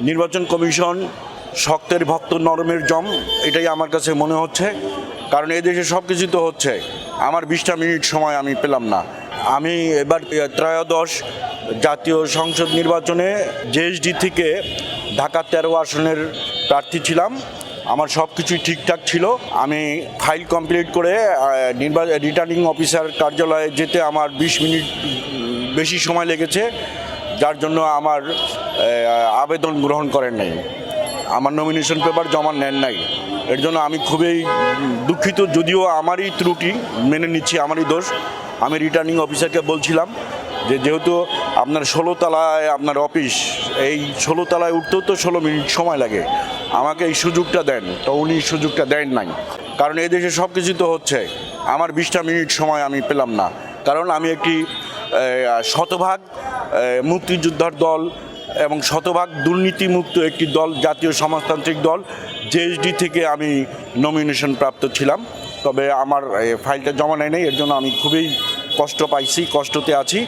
নির্বাচন কমিশন শক্তের ভক্ত নরমের জম, এটাই আমার কাছে মনে হচ্ছে। কারণ এদেশে সব কিছু তো হচ্ছে, আমার 20টা মিনিট সময় আমি পেলাম না। আমি এবার ত্রয়োদশ জাতীয় সংসদ নির্বাচনে জেএসডি থেকে ঢাকা 13 আসনের প্রার্থী ছিলাম। আমার সব কিছুই ঠিকঠাক ছিল। আমি ফাইল কমপ্লিট করে রিটার্নিং অফিসার কার্যালয়ে যেতে আমার 20 মিনিট বেশি সময় লেগেছে, যার জন্য আমার আবেদন গ্রহণ করেন নাই, আমার নমিনেশন পেপার জমা নেন নাই। এর জন্য আমি খুবই দুঃখিত, যদিও আমারই ত্রুটি, মেনে নিচ্ছি আমারই দোষ। আমি রিটার্নিং অফিসারকে বলছিলাম যে যেহেতু আপনার 16 তলায় আপনার অফিস, এই 16 তলায় উঠতেও তো 16 মিনিট সময় লাগে, আমাকে এই সুযোগটা দেন। তো উনি সুযোগটা দেন নাই, কারণ এদেশে সব কিছু তো হচ্ছে, আমার 20টা মিনিট সময় আমি পেলাম না। কারণ আমি একটি শতভাগ মুক্তিযোদ্ধার দল এবং শতভাগ দুর্নীতিমুক্ত একটি দল, জাতীয় সমাজতান্ত্রিক দল জেএসডি থেকে আমি নমিনেশন প্রাপ্ত ছিলাম। তবে আমার ফাইলটা জমা নেয় নাই, এর জন্য আমি খুবই কষ্ট পাইছি, কষ্টতে আছি।